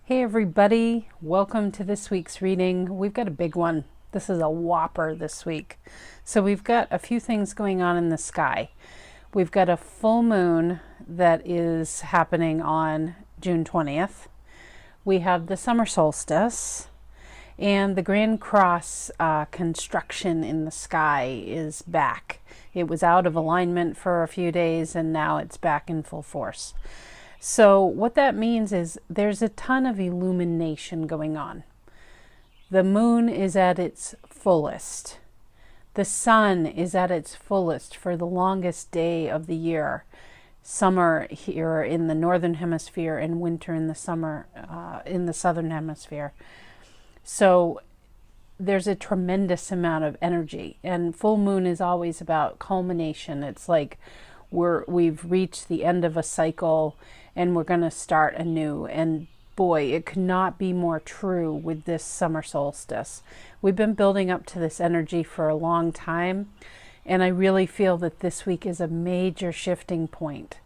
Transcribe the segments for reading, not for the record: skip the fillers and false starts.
Hey everybody, welcome to this week's reading. We've got a big one. This is a whopper this week. So we've got a few things going on in the sky. We've got a full moon that is happening on June 20th. We have the summer solstice, and the Grand Cross construction in the sky is back. It was out of alignment for a few days and now it's back in full force. So what that means is there's a ton of illumination going on. The moon is at its fullest. The sun is at its fullest for the longest day of the year. Summer here in the northern hemisphere and winter in the summer in the southern hemisphere. So there's a tremendous amount of energy, and full moon is always about culmination. It's like we've reached the end of a cycle and we're going to start anew. And boy, it could not be more true with this summer solstice. We've been building up to this energy for a long time, and I really feel that this week is a major shifting point.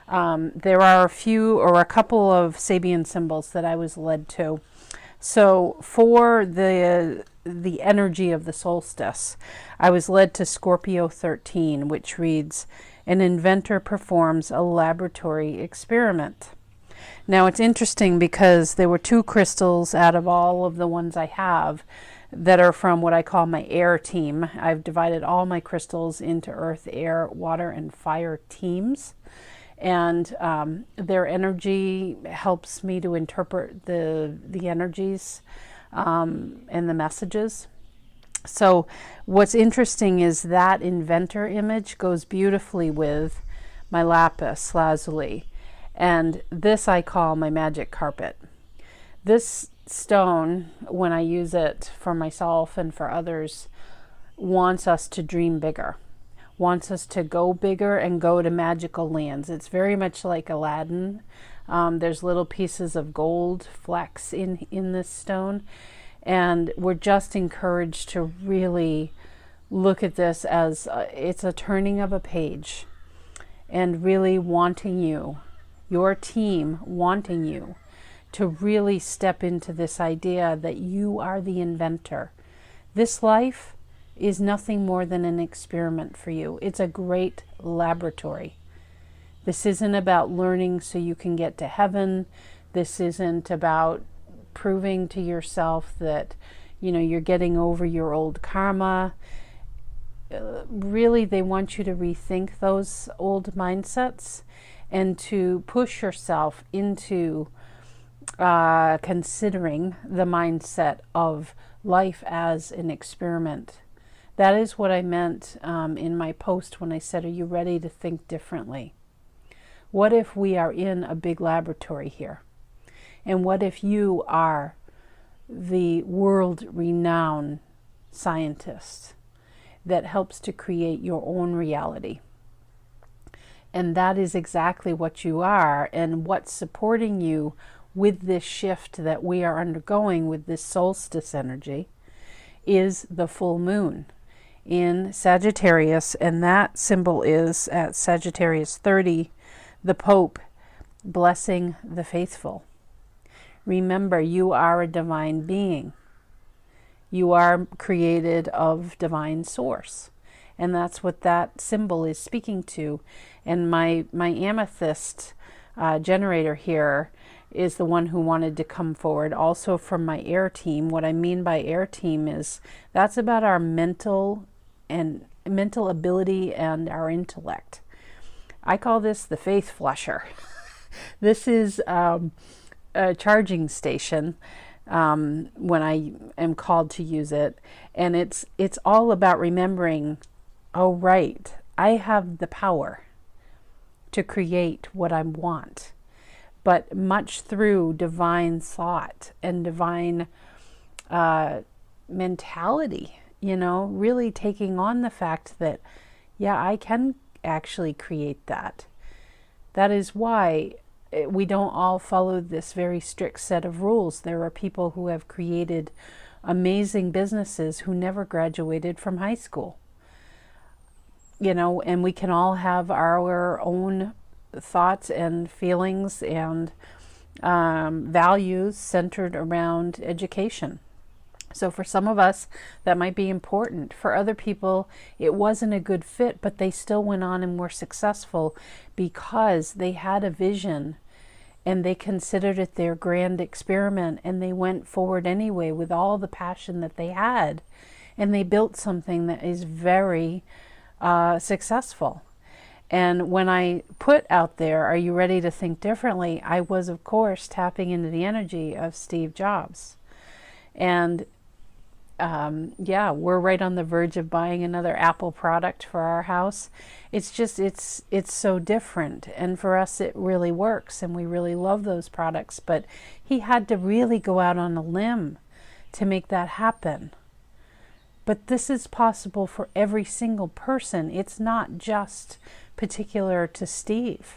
There are a couple of Sabian symbols that I was led to. So for the energy of the solstice, I was led to Scorpio 13, which reads, "An inventor performs a laboratory experiment." Now it's interesting because there were two crystals out of all of the ones I have that are from what I call my air team. I've divided all my crystals into earth, air, water, and fire teams. And their energy helps me to interpret the energies and the messages. So what's interesting is that inventor image goes beautifully with my lapis lazuli, and this I call my magic carpet. This stone, when I use it for myself and for others, wants us to dream bigger, wants us to go bigger and go to magical lands. It's very much like Aladdin. There's little pieces of gold flecks in this stone. And we're just encouraged to really look at this as it's a turning of a page, and really wanting you, your team wanting you to really step into this idea that you are the inventor. This life is nothing more than an experiment for you. It's a great laboratory. This isn't about learning so you can get to heaven. This isn't about proving to yourself that you're getting over your old karma. Really, they want you to rethink those old mindsets and to push yourself into considering the mindset of life as an experiment. That is what I meant in my post when I said, are you ready to think differently? What if we are in a big laboratory here? And what if you are the world-renowned scientist that helps to create your own reality? And that is exactly what you are, and what's supporting you with this shift that we are undergoing with this solstice energy is the full moon in Sagittarius, and that symbol is at Sagittarius 30, the Pope blessing the faithful. Remember, you are a divine being. You are created of divine source. And that's what that symbol is speaking to. And my amethyst generator here is the one who wanted to come forward. Also from my air team. What I mean by air team is that's about our mental ability and our intellect. I call this the faith flusher. This is a charging station when I am called to use it, and it's all about remembering, oh right, I have the power to create what I want, but much through divine thought and divine mentality, really taking on the fact that, yeah, I can actually create that. That is why we don't all follow this very strict set of rules. There are people who have created amazing businesses who never graduated from high school. And we can all have our own thoughts and feelings and values centered around education. So for some of us, that might be important. For other people, it wasn't a good fit, but they still went on and were successful because they had a vision and they considered it their grand experiment, and they went forward anyway with all the passion that they had, and they built something that is very successful. And when I put out there, are you ready to think differently? I was, of course, tapping into the energy of Steve Jobs. And yeah, we're right on the verge of buying another Apple product for our house. It's just, it's so different. And for us, it really works. And we really love those products. But he had to really go out on a limb to make that happen. But this is possible for every single person. It's not just particular to Steve.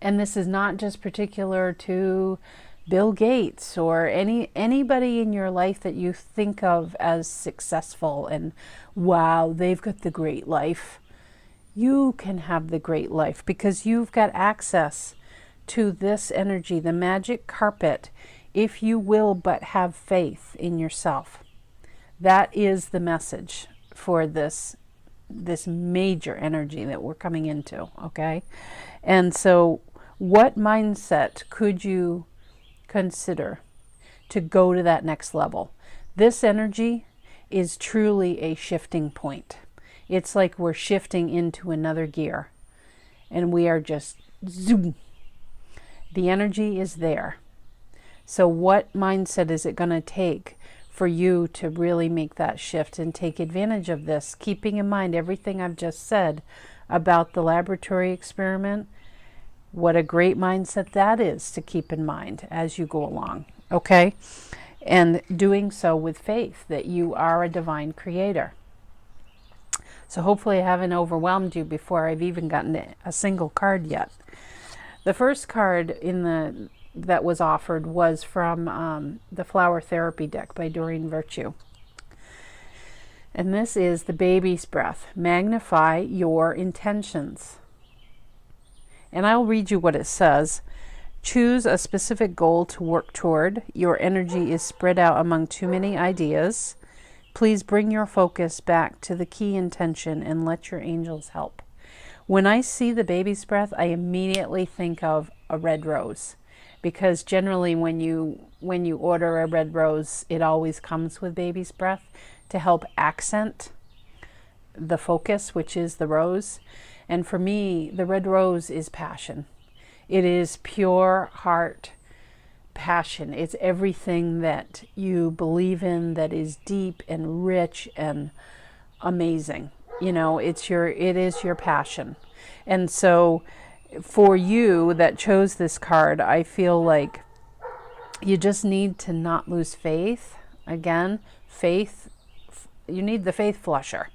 And this is not just particular to Bill Gates or anybody in your life that you think of as successful and wow, they've got the great life. You can have the great life because you've got access to this energy, the magic carpet, if you will but have faith in yourself. That is the message for this major energy that we're coming into, okay? And so what mindset could you consider to go to that next level? This energy is truly a shifting point. It's like we're shifting into another gear and we are just zoom. The energy is there. So what mindset is it going to take for you to really make that shift and take advantage of this, keeping in mind everything I've just said about the laboratory experiment? What a great mindset that is to keep in mind as you go along, okay? And doing so with faith that you are a divine creator. So hopefully I haven't overwhelmed you before I've even gotten a single card yet. The first card that was offered was from the Flower Therapy deck by Doreen Virtue. And this is the baby's breath. Magnify your intentions. And I'll read you what it says. Choose a specific goal to work toward. Your energy is spread out among too many ideas. Please bring your focus back to the key intention and let your angels help. When I see the baby's breath, I immediately think of a red rose. Because generally when you order a red rose, it always comes with baby's breath to help accent the focus, which is the rose. And for me, the red rose is passion. It is pure heart passion. It's everything that you believe in that is deep and rich and amazing. You know, it is your passion. And so for you that chose this card, I feel like you just need to not lose faith. Again, faith, you need the faith flusher.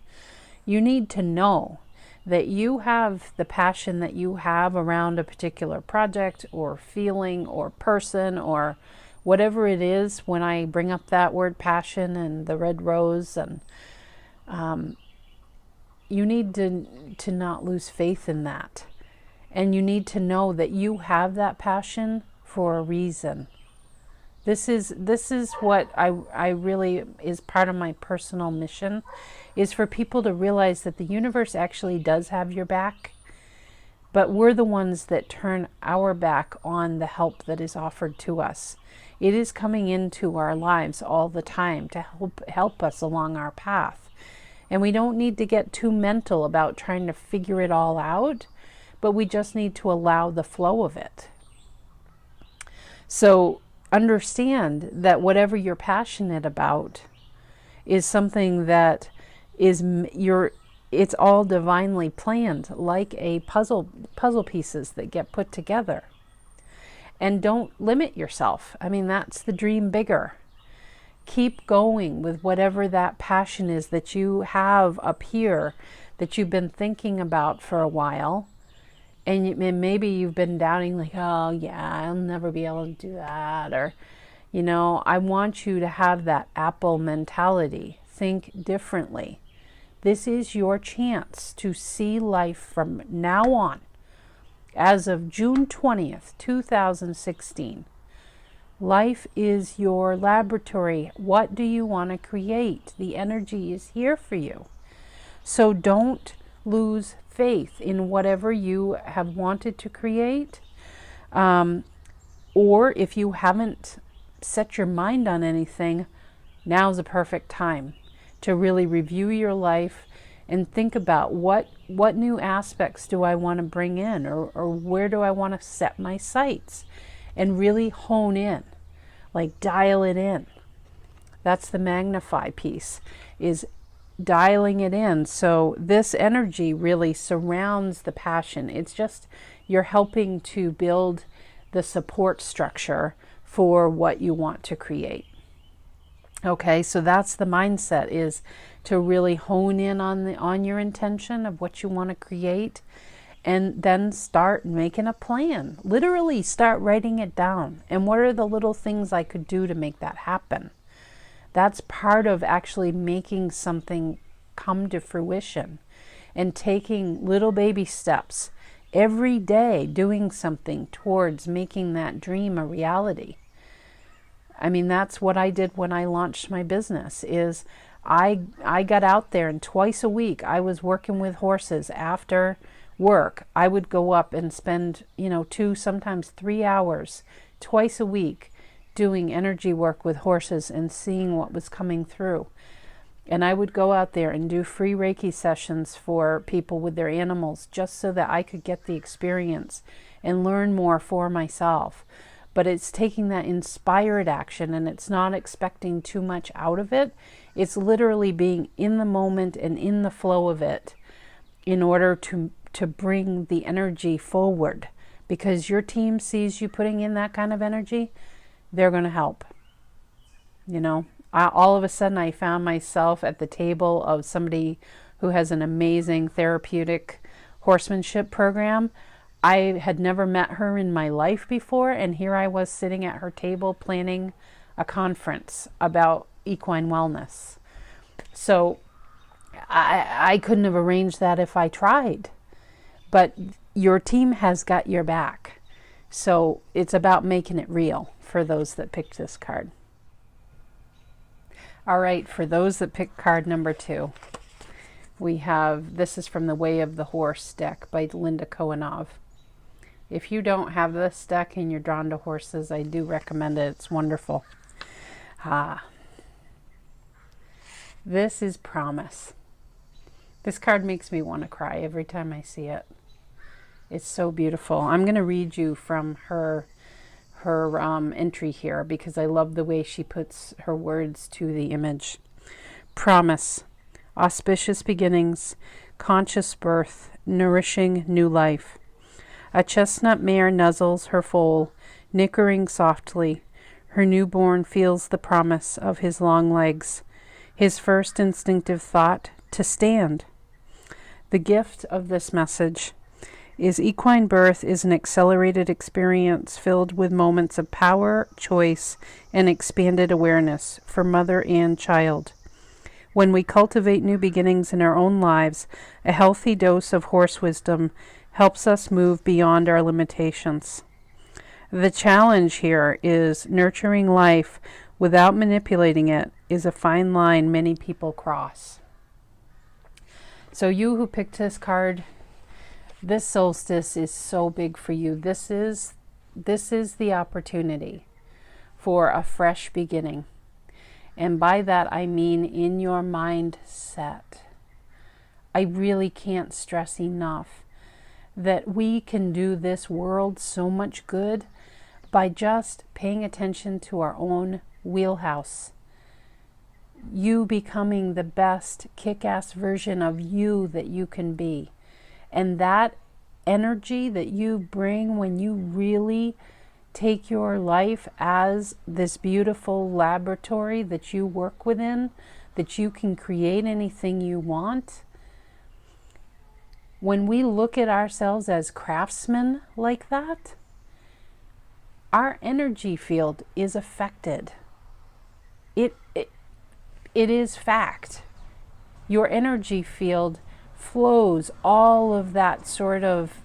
You need to know that you have the passion that you have around a particular project or feeling or person or whatever it is. When I bring up that word passion and the red rose, and you need to not lose faith in that. And you need to know that you have that passion for a reason. This is what I really is part of my personal mission, is for people to realize that the universe actually does have your back, but we're the ones that turn our back on the help that is offered to us. It is coming into our lives all the time to help us along our path. And we don't need to get too mental about trying to figure it all out, but we just need to allow the flow of it. So understand that whatever you're passionate about is something that is it's all divinely planned, like a puzzle pieces that get put together. And don't limit yourself. I mean, that's the dream bigger. Keep going with whatever that passion is that you have up here that you've been thinking about for a while. And maybe you've been doubting, like, oh yeah, I'll never be able to do that. Or, you know, I want you to have that apple mentality. Think differently. This is your chance to see life from now on as of June 20th, 2016. Life is your laboratory. What do you want to create? The energy is here for you. So don't lose faith in whatever you have wanted to create. Or if you haven't set your mind on anything, now's a perfect time to really review your life and think about what new aspects do I want to bring in, or where do I want to set my sights, and really hone in, like dial it in. That's the magnify piece, is dialing it in. So this energy really surrounds the passion. It's just, you're helping to build the support structure for what you want to create. Okay, so that's the mindset, is to really hone in on your intention of what you want to create, and then start making a plan. Literally start writing it down. And what are the little things I could do to make that happen? That's part of actually making something come to fruition, and taking little baby steps every day, doing something towards making that dream a reality. I mean, that's what I did when I launched my business. Is I got out there, and twice a week I was working with horses. After work, I would go up and spend 2, sometimes 3 hours twice a week doing energy work with horses and seeing what was coming through. And I would go out there and do free Reiki sessions for people with their animals, just so that I could get the experience and learn more for myself. But it's taking that inspired action, and it's not expecting too much out of it. It's literally being in the moment and in the flow of it in order to bring the energy forward. Because your team sees you putting in that kind of energy, they're going to help. All of a sudden I found myself at the table of somebody who has an amazing therapeutic horsemanship program. I had never met her in my life before, and here I was sitting at her table planning a conference about equine wellness. So I couldn't have arranged that if I tried. But your team has got your back. So it's about making it real for those that picked this card. All right, for those that picked card number 2, we have, this is from the Way of the Horse deck by Linda Kohanov. If you don't have this deck and you're drawn to horses, I do recommend it. It's wonderful. This is promise. This card makes me want to cry every time I see it. It's so beautiful. I'm going to read you from her entry here, because I love the way she puts her words to the image. Promise, auspicious beginnings, conscious birth, nourishing new life. A chestnut mare nuzzles her foal, nickering softly. Her newborn feels the promise of his long legs. His first instinctive thought, to stand. The gift of this message is equine birth is an accelerated experience filled with moments of power, choice, and expanded awareness for mother and child. When we cultivate new beginnings in our own lives, a healthy dose of horse wisdom helps us move beyond our limitations. The challenge here is nurturing life without manipulating it is a fine line many people cross. So you who picked this card, this solstice is so big for you. This is the opportunity for a fresh beginning. And by that I mean in your mindset. I really can't stress enough that we can do this world so much good by just paying attention to our own wheelhouse. You becoming the best kick-ass version of you that you can be. And that energy that you bring when you really take your life as this beautiful laboratory that you work within, that you can create anything you want. When we look at ourselves as craftsmen like that, our energy field is affected. It is fact. Your energy field flows all of that sort of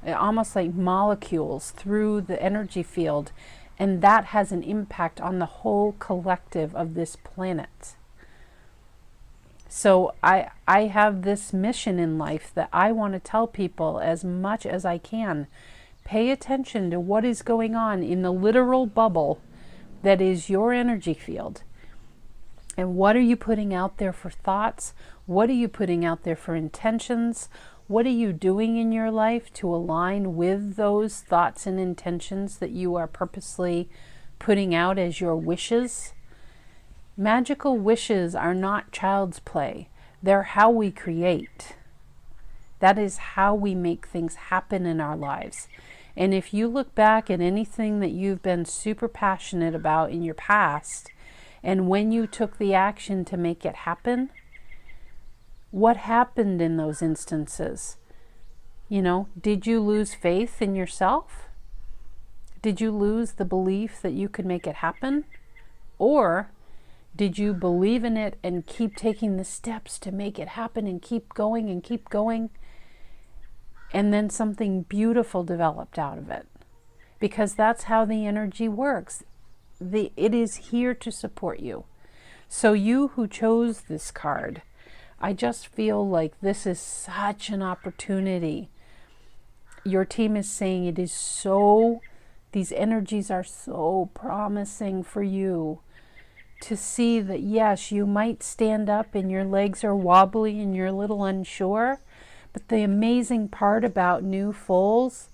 almost like molecules through the energy field, and that has an impact on the whole collective of this planet. So I have this mission in life that I want to tell people as much as I can. Pay attention to what is going on in the literal bubble that is your energy field. And what are you putting out there for thoughts? What are you putting out there for intentions? What are you doing in your life to align with those thoughts and intentions that you are purposely putting out as your wishes? Magical wishes are not child's play. They're how we create. That is how we make things happen in our lives. And if you look back at anything that you've been super passionate about in your past, and when you took the action to make it happen, what happened in those instances? You know, did you lose faith in yourself? Did you lose the belief that you could make it happen? Or did you believe in it and keep taking the steps to make it happen and keep going and keep going? And then something beautiful developed out of it. Because that's how the energy works. It is here to support you. So you who chose this card, I just feel like this is such an opportunity. Your team is saying it is so, these energies are so promising for you to see that, yes, you might stand up and your legs are wobbly and you're a little unsure. But the amazing part about new foals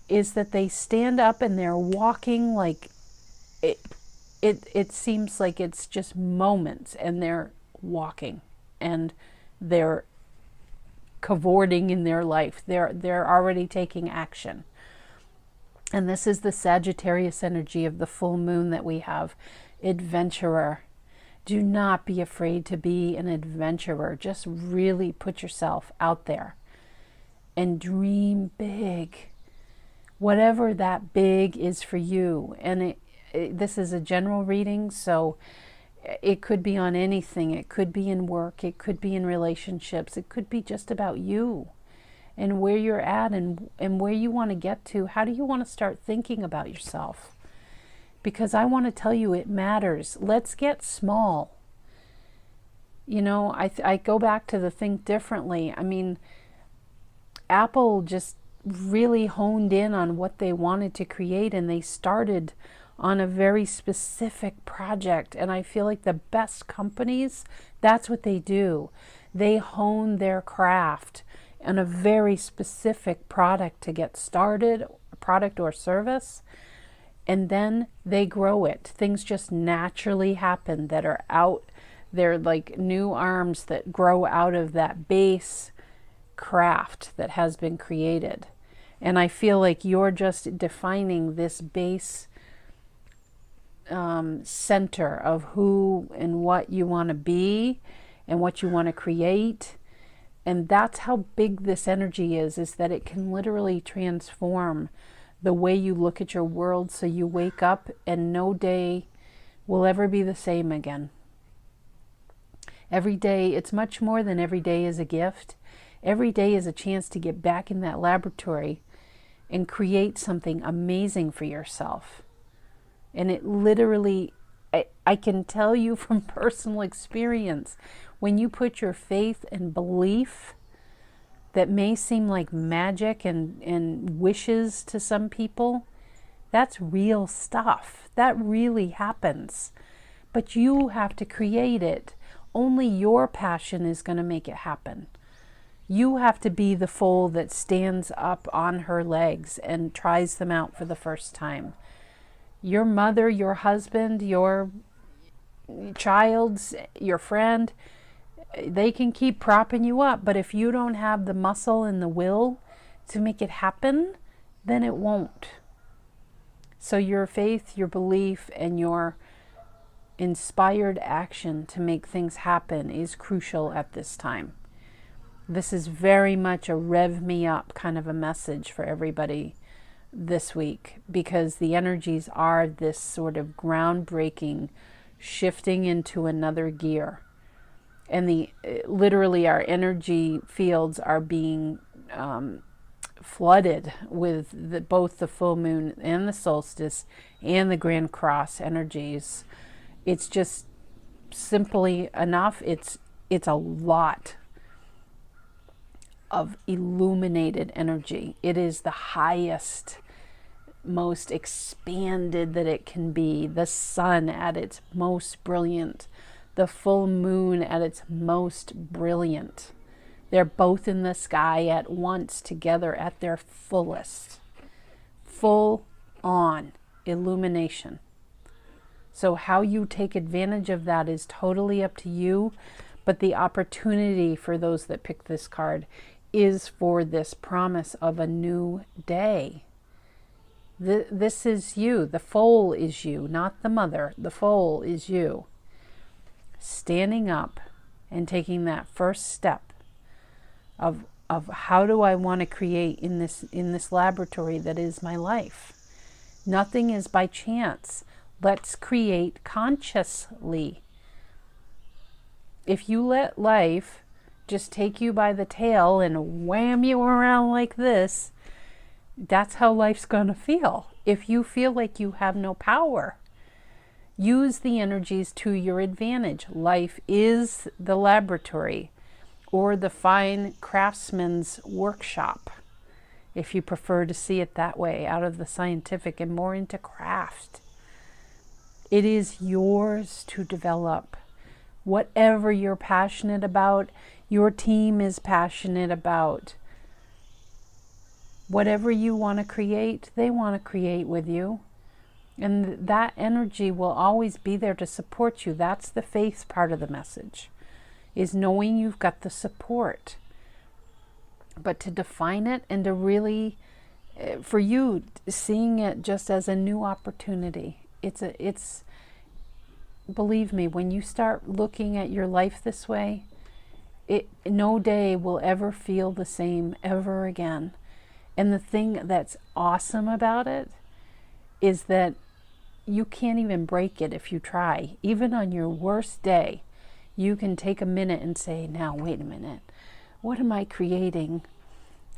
is that they stand up and they're walking like it seems like it's just moments, and they're walking and they're cavorting in their life. They're already taking action. And this is the Sagittarius energy of the full moon that we have. Adventurer. Do not be afraid to be an adventurer. Just really put yourself out there and dream big. Whatever that big is for you. And this is a general reading, so it could be on anything. It could be in work. It could be in relationships. It could be just about you and where you're at and where you want to get to. How do you want to start thinking about yourself? Because I want to tell you it matters. Let's get small. You know, I go back to the think differently. I mean, Apple just really honed in on what they wanted to create, and they started on a very specific project. And I feel like the best companies, that's what they do. They hone their craft on a very specific product to get started, product or service, and then they grow it. Things just naturally happen that are out. They're like new arms that grow out of that base craft that has been created. And I feel like you're just defining this base center of who and what you want to be and what you want to create. And that's how big this energy is that it can literally transform the way you look at your world, so you wake up and no day will ever be the same again. Every day, it's much more than every day is a gift. Every day is a chance to get back in that laboratory and create something amazing for yourself. And it literally, I can tell you from personal experience, when you put your faith and belief that may seem like magic and wishes to some people, that's real stuff. That really happens. But you have to create it. Only your passion is going to make it happen. You have to be the foal that stands up on her legs and tries them out for the first time. Your mother, your husband, your child, your friend, they can keep propping you up, but if you don't have the muscle and the will to make it happen, then it won't. So your faith, your belief, and your inspired action to make things happen is crucial at this time. This is very much a rev me up kind of a message for everybody this week, because the energies are this sort of groundbreaking shifting into another gear. And literally our energy fields are being flooded with both the full moon and the solstice and the Grand Cross energies. It's just simply enough. It's a lot of illuminated energy. It is the highest, most expanded that it can be. The sun at its most brilliant, the full moon at its most brilliant. They're both in the sky at once together at their fullest. Full on illumination. So how you take advantage of that is totally up to you, but the opportunity for those that pick this card is for this promise of a new day. This is you. The foal is you, not the mother. The foal is you. Standing up and taking that first step of how do I want to create in this laboratory that is my life. Nothing is by chance. Let's create consciously. If you let life just take you by the tail and wham you around like this, that's how life's going to feel. If you feel like you have no power, use the energies to your advantage. Life is the laboratory, or the fine craftsman's workshop, if you prefer to see it that way, out of the scientific and more into craft. It is yours to develop. Whatever you're passionate about, your team is passionate about. Whatever you want to create, they want to create with you. And that energy will always be there to support you. That's the faith part of the message, is knowing you've got the support. But to define it and to really, for you, seeing it just as a new opportunity. It's believe me, when you start looking at your life this way, no day will ever feel the same ever again. And the thing that's awesome about it is that you can't even break it if you try. Even on your worst day, you can take a minute and say, now, wait a minute. What am I creating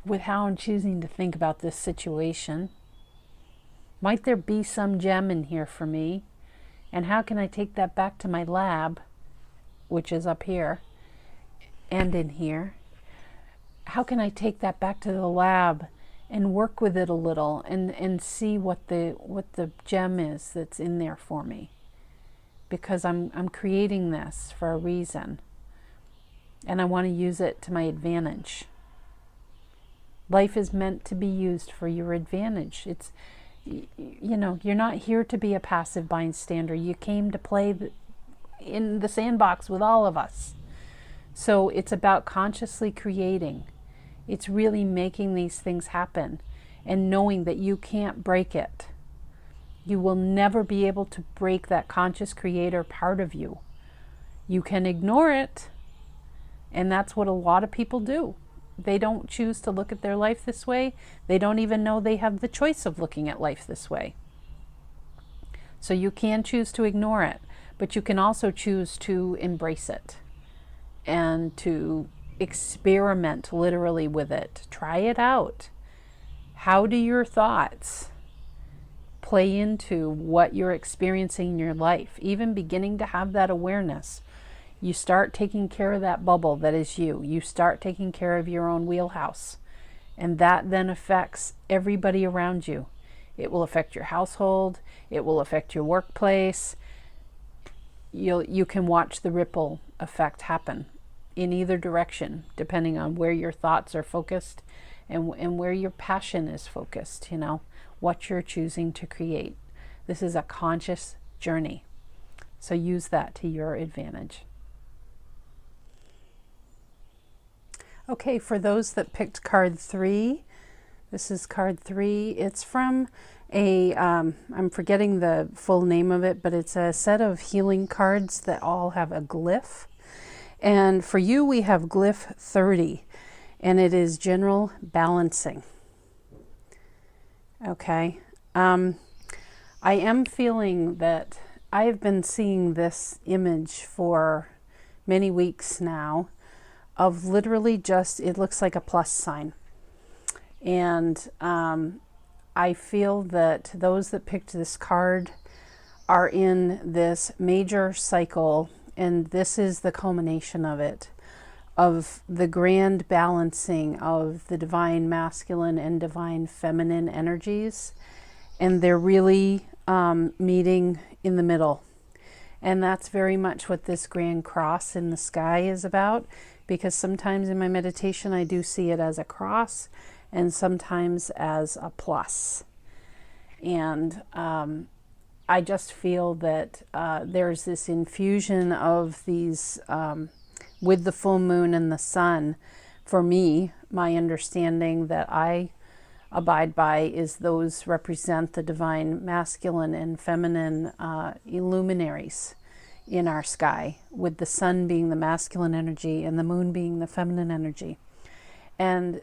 with how I'm choosing to think about this situation? Might there be some gem in here for me? And how can I take that back to my lab, which is up here and in here? How can I take that back to the lab and work with it a little and see what the gem is that's in there for me? Because I'm creating this for a reason, and I want to use it to my advantage. Life is meant to be used for your advantage. It's, you know, you're not here to be a passive bystander. You came to play in the sandbox with all of us. So it's about consciously creating. It's really making these things happen and knowing that you can't break it. You will never be able to break that conscious creator part of you. You can ignore it, and that's what a lot of people do. They don't choose to look at their life this way. They don't even know they have the choice of looking at life this way. So you can choose to ignore it, but you can also choose to embrace it and to experiment literally with it. Try it out. How do your thoughts play into what you're experiencing in your life? Even beginning to have that awareness. You start taking care of that bubble that is you. You start taking care of your own wheelhouse. And that then affects everybody around you. It will affect your household. It will affect your workplace. You can watch the ripple effect happen in either direction, depending on where your thoughts are focused and where your passion is focused, you know, what you're choosing to create. This is a conscious journey. So use that to your advantage. Okay, for those that picked card 3, this is card 3. It's from a, I'm forgetting the full name of it, but it's a set of healing cards that all have a glyph. And for you, we have glyph 30, and it is general balancing. Okay. I am feeling that I have been seeing this image for many weeks now of literally just, it looks like a plus sign. And I feel that those that picked this card are in this major cycle, and this is the culmination of it, of the grand balancing of the divine masculine and divine feminine energies. And they're really meeting in the middle. And that's very much what this grand cross in the sky is about, because sometimes in my meditation I do see it as a cross and sometimes as a plus. And I just feel that there's this infusion of these, with the full moon and the sun. For me, my understanding that I abide by is those represent the divine masculine and feminine luminaries in our sky, with the sun being the masculine energy and the moon being the feminine energy. And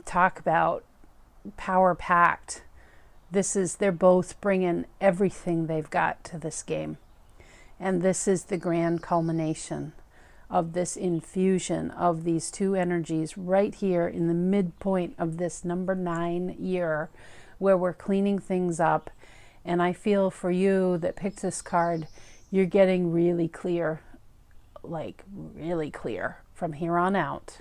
talk about power packed. They're both bringing everything they've got to this game. And this is the grand culmination of this infusion of these two energies right here in the midpoint of this number 9 year, where we're cleaning things up. And I feel for you that picked this card, you're getting really clear, like really clear from here on out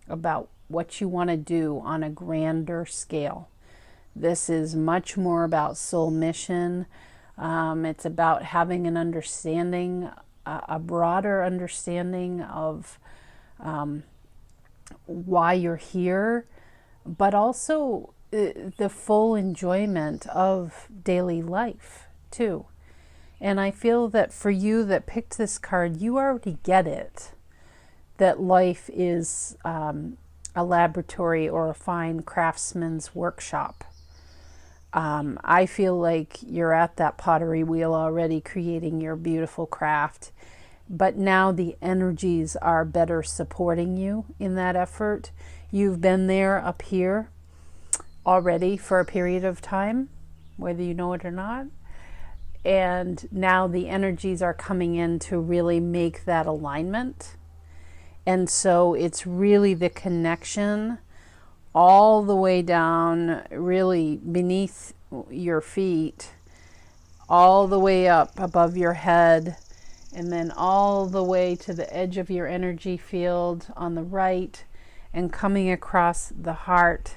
about what you want to do on a grander scale. This is much more about soul mission. It's about having an understanding, a broader understanding of why you're here, but also the full enjoyment of daily life too. And I feel that for you that picked this card, you already get it, that life is a laboratory or a fine craftsman's workshop. I feel like you're at that pottery wheel already creating your beautiful craft, but now the energies are better supporting you in that effort. You've been there up here already for a period of time, whether you know it or not. And now the energies are coming in to really make that alignment. And so it's really the connection all the way down, really beneath your feet, all the way up above your head, and then all the way to the edge of your energy field on the right, and coming across the heart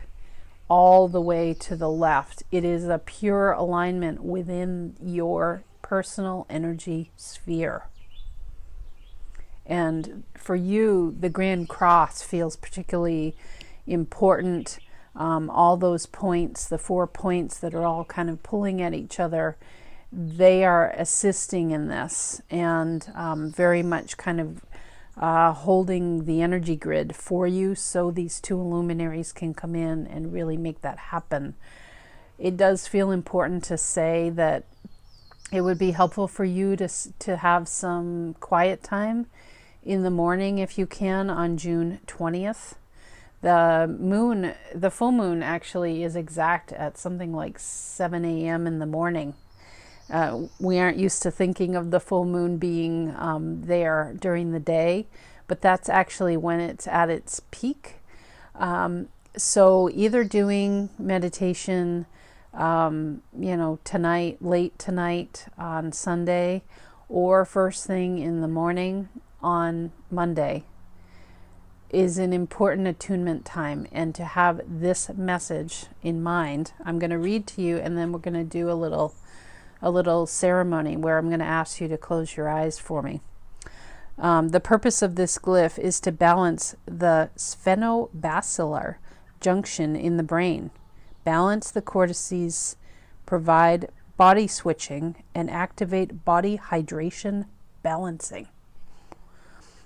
all the way to the left. It is a pure alignment within your personal energy sphere. And for you, the Grand Cross feels particularly important. All those points, the 4 points that are all kind of pulling at each other, they are assisting in this, and very much kind of holding the energy grid for you, so these two luminaries can come in and really make that happen. It does feel important to say that it would be helpful for you to have some quiet time in the morning if you can on June 20th. The full moon actually is exact at something like 7 a.m. in the morning. We aren't used to thinking of the full moon being there during the day, but that's actually when it's at its peak. So either doing meditation, tonight, late tonight on Sunday, or first thing in the morning on Monday is an important attunement time. And to have this message in mind, I'm going to read to you, and then we're going to do a little ceremony where I'm going to ask you to close your eyes for me. The purpose of this glyph is to balance the sphenobasilar junction in the brain, balance the cortices, provide body switching, and activate body hydration balancing.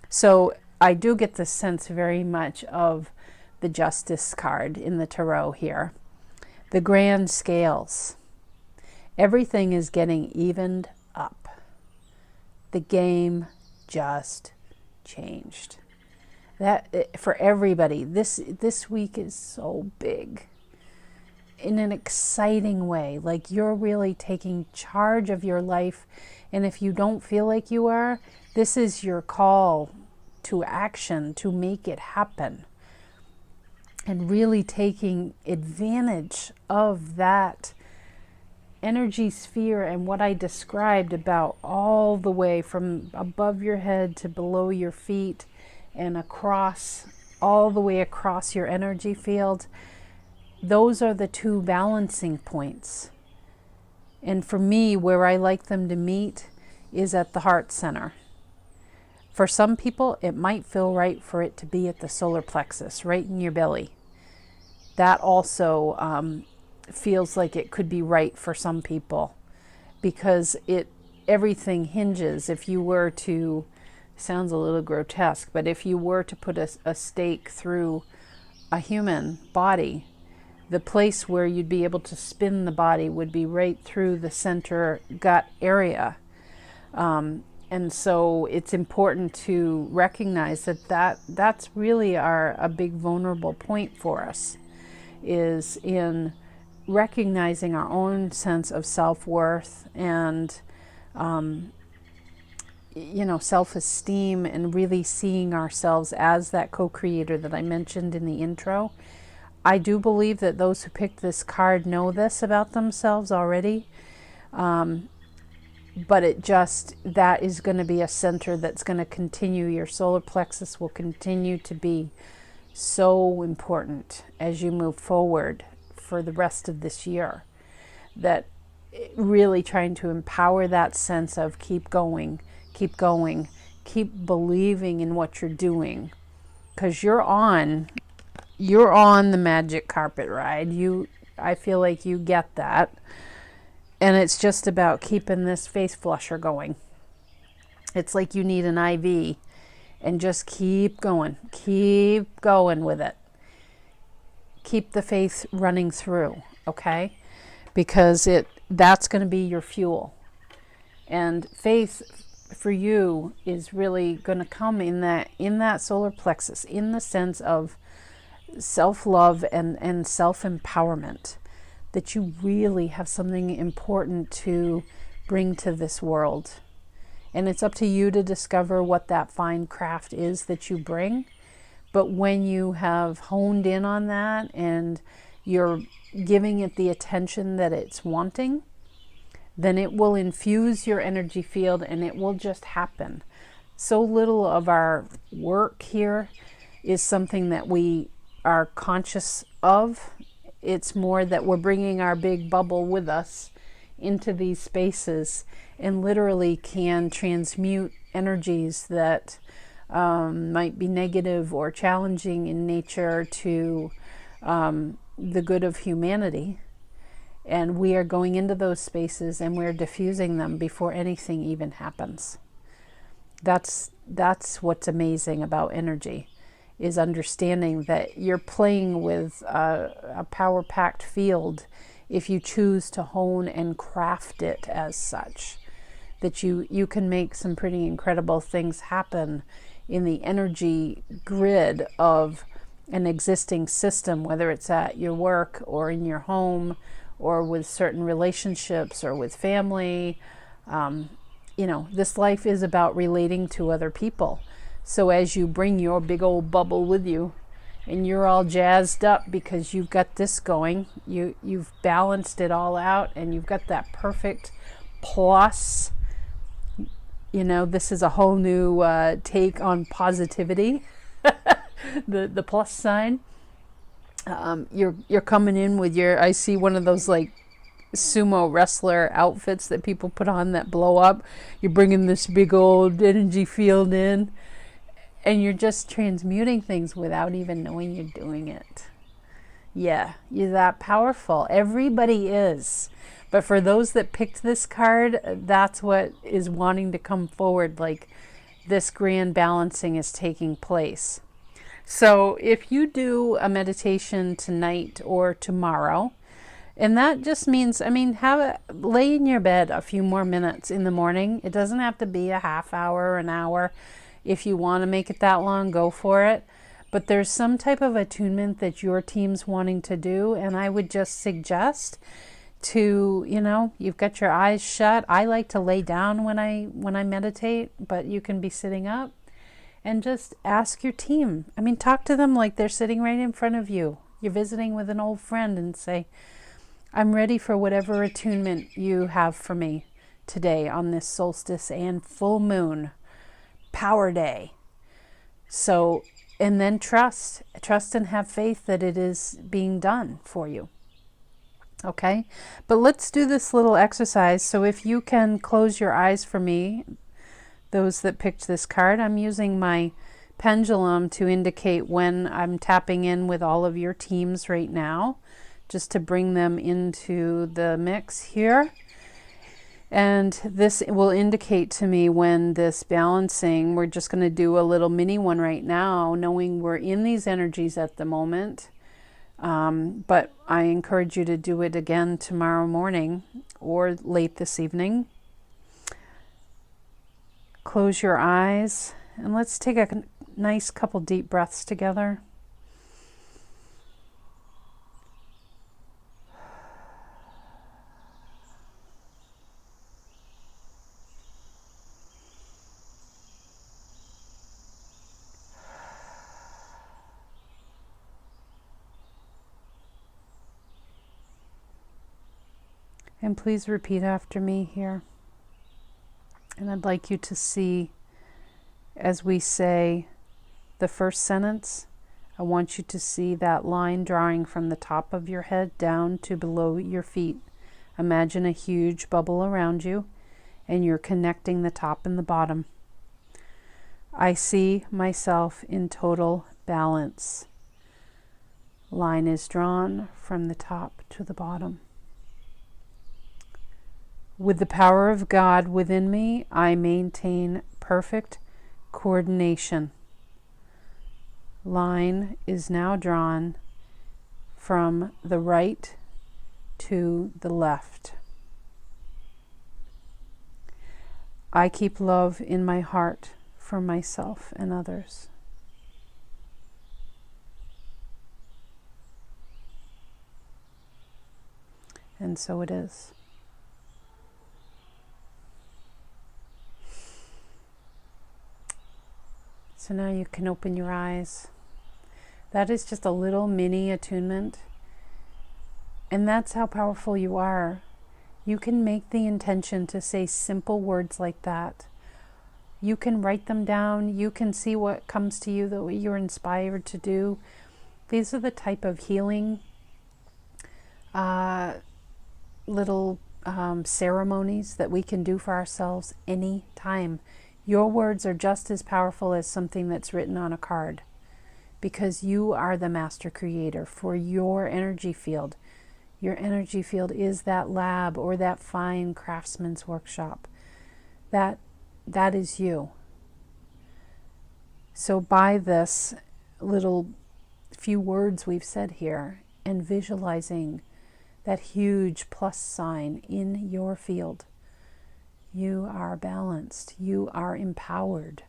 So I do get the sense very much of the Justice card in the Tarot here. The grand scales. Everything is getting evened up. The game just changed. That for everybody, this week is so big in an exciting way. Like you're really taking charge of your life, and if you don't feel like you are, this is your call to action to make it happen. and really taking advantage of that energy sphere and what I described about all the way from above your head to below your feet and across, all the way across your energy field. Those are the two balancing points. And for me, where I like them to meet is at the heart center. For some people, it might feel right for it to be at the solar plexus, right in your belly. That also feels like it could be right for some people, because everything hinges. If you were to, sounds a little grotesque, but if you were to put a stake through a human body, the place where you'd be able to spin the body would be right through the center gut area. And so it's important to recognize that's really a big vulnerable point for us, is in recognizing our own sense of self-worth and self-esteem, and really seeing ourselves as that co-creator that I mentioned in the intro. I do believe that those who picked this card know this about themselves already, but that is going to be a center that's going to continue. Your solar plexus will continue to be so important as you move forward for the rest of this year, that really trying to empower that sense of keep going, keep believing in what you're doing, because you're on the magic carpet ride. I feel like you get that, and it's just about keeping this face flusher going. It's like you need an IV, and just keep going with it. Keep the faith running through, okay? Because that's going to be your fuel. And faith for you is really going to come in that solar plexus, in the sense of self-love and self-empowerment, that you really have something important to bring to this world. And it's up to you to discover what that fine craft is that you bring. But when you have honed in on that and you're giving it the attention that it's wanting, then it will infuse your energy field and it will just happen. So little of our work here is something that we are conscious of. It's more that we're bringing our big bubble with us into these spaces and literally can transmute energies that might be negative or challenging in nature to the good of humanity. And we are going into those spaces and we're diffusing them before anything even happens. That's what's amazing about energy, is understanding that you're playing with a power-packed field if you choose to hone and craft it as such. That you can make some pretty incredible things happen in the energy grid of an existing system, whether it's at your work or in your home or with certain relationships or with family. This life is about relating to other people. So as you bring your big old bubble with you and you're all jazzed up because you've got this going, you've balanced it all out and you've got that perfect plus. This is a whole new take on positivity, the plus sign. You're coming in with I see one of those like sumo wrestler outfits that people put on that blow up. You're bringing this big old energy field in, and you're just transmuting things without even knowing you're doing it. Yeah, you're that powerful. Everybody is. But for those that picked this card, that's what is wanting to come forward, like this grand balancing is taking place. So if you do a meditation tonight or tomorrow, and that just means, lay in your bed a few more minutes in the morning. It doesn't have to be a half hour, an hour. If you want to make it that long, go for it. But there's some type of attunement that your team's wanting to do, and I would just suggest to, you've got your eyes shut. I like to lay down when I meditate, but you can be sitting up and just ask your team. Talk to them like they're sitting right in front of you. You're visiting with an old friend and say, I'm ready for whatever attunement you have for me today on this solstice and full moon power day. So, and then trust and have faith that it is being done for you. Okay, but let's do this little exercise. So if you can close your eyes for me, those that picked this card, I'm using my pendulum to indicate when I'm tapping in with all of your teams right now, just to bring them into the mix here. And this will indicate to me when this balancing, we're just going to do a little mini one right now, knowing we're in these energies at the moment. But I encourage you to do it again tomorrow morning or late this evening. Close your eyes and let's take a nice couple deep breaths together. And please repeat after me here. And I'd like you to see, as we say the first sentence, I want you to see that line drawing from the top of your head down to below your feet. Imagine a huge bubble around you, and you're connecting the top and the bottom. I see myself in total balance. Line is drawn from the top to the bottom. With the power of God within me, I maintain perfect coordination. Line is now drawn from the right to the left. I keep love in my heart for myself and others. And so it is. So now you can open your eyes. That is just a little mini attunement. And that's how powerful you are. You can make the intention to say simple words like that. You can write them down. You can see what comes to you that you're inspired to do. These are the type of healing little ceremonies that we can do for ourselves anytime. Your words are just as powerful as something that's written on a card, because you are the master creator for your energy field. Your energy field is that lab or that fine craftsman's workshop. That is you. So by this little few words we've said here and visualizing that huge plus sign in your field, you are balanced. You are empowered.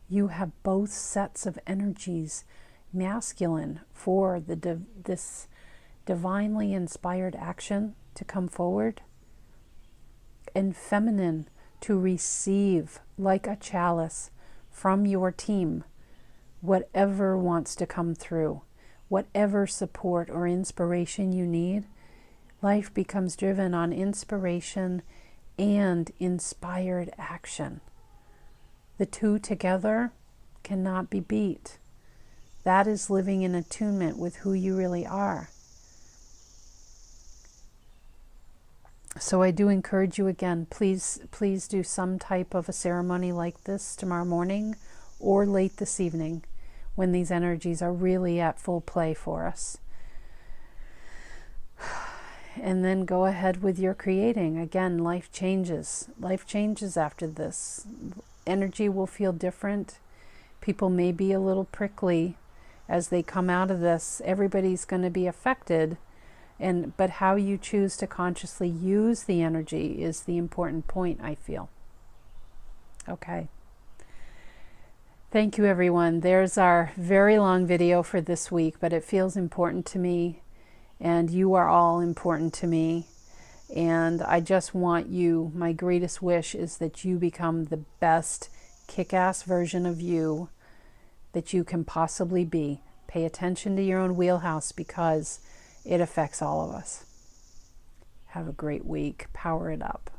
You have both sets of energies, masculine for this divinely inspired action to come forward, and feminine to receive like a chalice from your team whatever wants to come through, whatever support or inspiration you need. Life becomes driven on inspiration and inspired action. The two together cannot be beat. That is living in attunement with who you really are. So I do encourage you again, please do some type of a ceremony like this tomorrow morning or late this evening when these energies are really at full play for us. And then go ahead with your creating. Again, life changes. Life changes after this. Energy will feel different. People may be a little prickly as they come out of this. Everybody's going to be affected. But how you choose to consciously use the energy is the important point, I feel. Okay. Thank you, everyone. There's our very long video for this week, but it feels important to me. And you are all important to me. And I just want you, my greatest wish is that you become the best kick-ass version of you that you can possibly be. Pay Pay attention to your own wheelhouse because it affects all of us. Have a great week. Power it up.